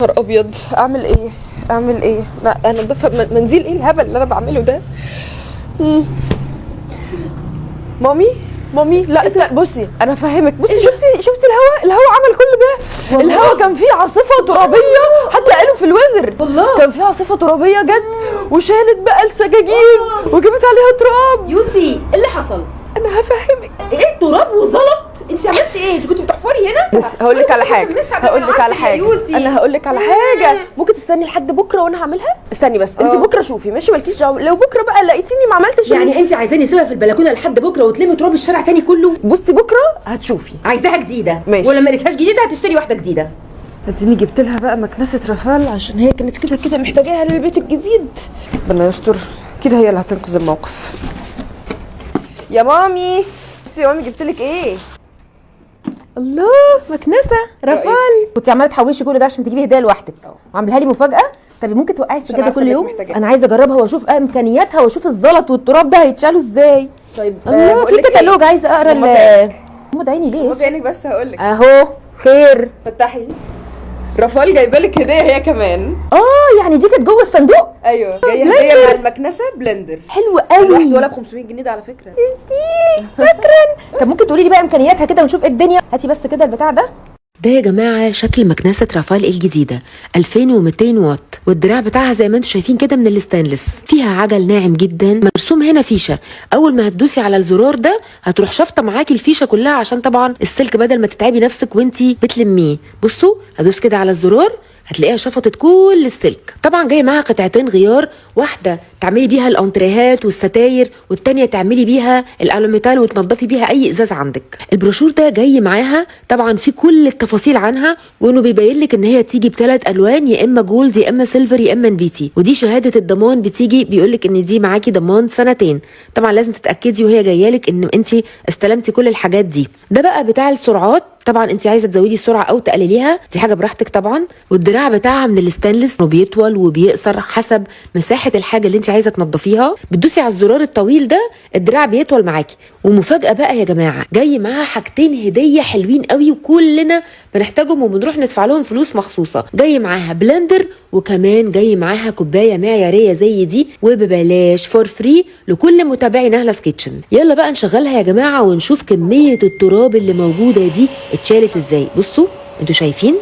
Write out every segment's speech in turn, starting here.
نهار ابيض، اعمل ايه؟ اعمل ايه؟ لا انا بفهم منديل ايه الهبل اللي انا بعمله ده. مامي لا استنى، بصي انا فاهمك. بصي شفتي الهواء عمل كل ده. الهواء كان فيه عاصفه ترابيه، حتى قالوا في الويذر والله كان فيه عاصفه ترابيه جت وشالت بقى السجاجيد وجابت عليها تراب. يوسي ايه اللي حصل؟ انا هفهمك. ايه تراب وزلط؟ انت عملتي ايه؟ انت كنت بتحفري هنا؟ بص هقول لك على حاجه، انا هقول لك على حاجه. ممكن تستني لحد بكره وانا هعملها؟ استني بس انت بكره شوفي ماشي، مالكيش دعوه. لو بكره بقى لقيتيني ما عملتش يعني انت عايزاني اسيبها في البلكونه لحد بكره وتلمي تراب الشارع تاني كله؟ بصي بكره هتشوفي. عايزاها جديده ماشي. ولما لقيتهاش جديده هتشتري واحده جديده. اديني جبت لها بقى مكنسه رافال عشان هي كانت كده محتاجاها للبيت الجديد. ربنا يستر، كده هي اللي هتنقذ الموقف. يا مامي بصي يا مامي جبت لك ايه؟ الله، مكنسه رافال. كنت عماله تحوشي كل ده عشان تجيبي هديه لوحدك وعاملها لي مفاجاه. طب ممكن توقعي السجاده كل يوم؟ انا عايزه اجربها واشوف امكانياتها واشوف الزلط والتراب ده هيتشالوا ازاي. طيب الله، في كتالوج عايزه اقرا غمض عيني ليه؟ غمض عينك بس هقول لك اهو خير. فتحي. رافال جايبه لك هديه هي كمان. يعني دي كانت جوه الصندوق؟ ايوه جايه هديه مع المكنسه بلندر. حلو قوي. الواحد ولا ب 500 جنيه ده على فكره. شكرا. طب ممكن تقولي لي بقى امكانياتها كده ونشوف ايه الدنيا؟ هاتي بس كده البتاع ده. ده يا جماعه شكل مكنسه رافال الجديده 2200 واط، والدراع بتاعها زي ما انتم شايفين كده من الستانلس. فيها عجل ناعم جدا، مرسوم هنا فيشه. اول ما هتدوسي على الزرار ده هتروح شافطه معاكي الفيشه كلها، عشان طبعا السلك بدل ما تتعبي نفسك وانتي بتلميه. بصوا هدوس كده على الزرار هتلاقيها شفطت كل السلك. طبعا جاي معاها قطعتين غيار، واحده تعملي بيها الانتريهات والستاير، والتانيه تعملي بيها الالوميتال وتنضفي بيها اي ازاز عندك. البروشور ده جاي معاها طبعا في كل التفاصيل عنها، وانه بيبين لك ان هي تيجي بثلاث الوان، يا اما جولد يا اما سيلفر يا اما نبيتي. ودي شهاده الضمان بتيجي بيقول لك ان دي معاكي ضمان سنتين. طبعا لازم تتاكدي وهي جايه لك ان انت استلمتي كل الحاجات دي. ده بقى بتاع السرعات، طبعا انت عايزه تزودي السرعه او تقلليها دي حاجه براحتك طبعا. والدراع بتاعها من الستانلس وبيطول وبيقصر حسب مساحه الحاجه اللي انت عايزه تنضفيها. بتدوسي على الزرار الطويل ده الدراع بيطول معاكي. ومفاجاه بقى يا جماعه، جاي معاها حاجتين هديه حلوين قوي وكلنا بنحتاجهم وبنروح ندفع لهم فلوس مخصوصه. جاي معاها بلندر، وكمان جاي معاها كوبايه معياريه زي دي وببلاش فور فري لكل متابعي نهلس كيتشن. يلا بقى نشغلها يا جماعه ونشوف كميه التراب اللي موجوده دي اتشالت ازاي. بصوا انتوا شايفين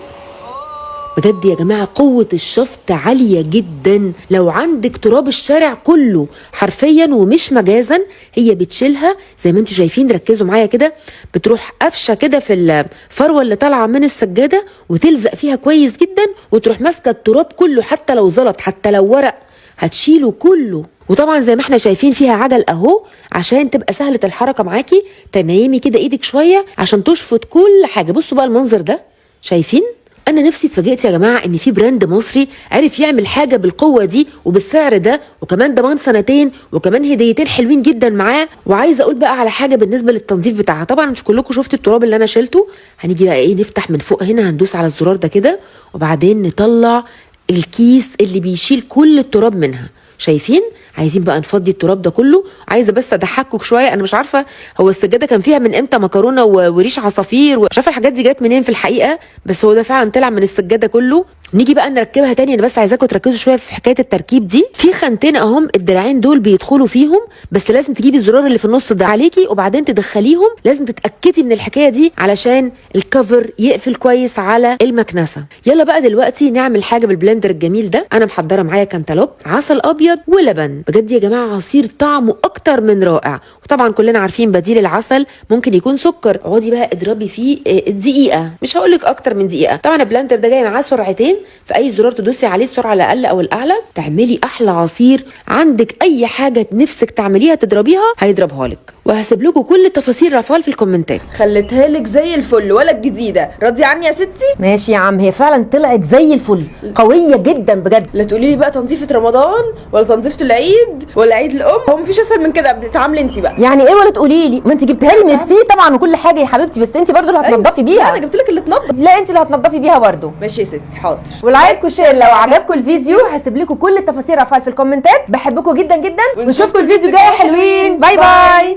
بجد يا جماعه قوه الشفط عاليه جدا. لو عندك تراب الشارع كله حرفيا ومش مجازا، هي بتشيلها زي ما انتوا شايفين. ركزوا معايا كده، بتروح قفشه كده في الفروه اللي طالعه من السجاده وتلزق فيها كويس جدا، وتروح ماسكه التراب كله، حتى لو زلط حتى لو ورق هتشيله كله. وطبعا زي ما احنا شايفين فيها عجل اهو عشان تبقى سهله الحركه معاكي. تنيمي كده ايدك شويه عشان تشفط كل حاجه. بصوا بقى المنظر ده، شايفين؟ انا نفسي اتفاجئت يا جماعه ان في براند مصري عرف يعمل حاجه بالقوه دي وبالسعر ده، وكمان ضمان سنتين، وكمان هديتين حلوين جدا معاه. وعايزه اقول بقى على حاجه بالنسبه للتنظيف بتاعها. طبعا مش كلكم شفتوا التراب اللي انا شلته. هنيجي بقى ايه، نفتح من فوق هنا، هندوس على الزرار ده كده وبعدين نطلع الكيس اللي بيشيل كل التراب منها. شايفين؟ عايزين بقى نفضي التراب ده كله. عايزه بس اضحكك شويه، انا مش عارفه هو السجاده كان فيها من امتى مكرونه وريش عصافير مش عارفه الحاجات دي جت منين في الحقيقه، بس هو ده فعلا طلع من السجاده كله. نيجي بقى نركبها تاني. انا بس عايزاكم تركزوا شويه في حكايه التركيب دي. في خانتين اهم، الدراعين دول بيدخلوا فيهم، بس لازم تجيبي الزرار اللي في النص ده عليكي وبعدين تدخليهم. لازم تتاكدي من الحكايه دي علشان الكفر يقفل كويس على المكنسه. يلا بقى دلوقتي نعمل حاجه بالبلندر الجميل ده. انا محضره معايا كانتالوب، عسل ابيض ولبن. بجد يا جماعه عصير طعمه اكتر من رائع. وطبعا كلنا عارفين بديل العسل ممكن يكون سكر. اقعدي بقى اضربي فيه دقيقه، مش هقول لك اكتر من دقيقه. طبعا البلندر ده جاي معاه سرعتين، في اي زرار تدوسي عليه السرعه الاقل او الاعلى تعملي احلى عصير. عندك اي حاجه نفسك تعمليها تضربيها هيضربها لك. وهسيب لكم كل تفاصيل رافال في الكومنتات. خليتها لك زي الفل ولا الجديده. راضيه عني يا ستي؟ ماشي يا عم، هي فعلا طلعت زي الفل، قويه جدا بجد. لا تقولي لي بقى تنظيفه رمضان ولا تنظيفه العيد ولا عيد الام، هو مفيش اسهل من كده. بتتعاملي انت بقى. يعني ايه ولا تقولي لي؟ ما انت جبتها لي ميرسي طبعا وكل حاجه يا حبيبتي، بس انت برضو اللي هتنضفي بيها. لا انا جبت لك اللي تنضف. لا انت اللي هتنضفي بيها برضو. ماشي يا ستي حاضر. ولايك وشير لو عجبكم الفيديو. هسيب لكم كل التفاصيل رافال في الكومنتات. بحبكم جدا جدا ونشوفكم الفيديو جاي حلوين. باي باي.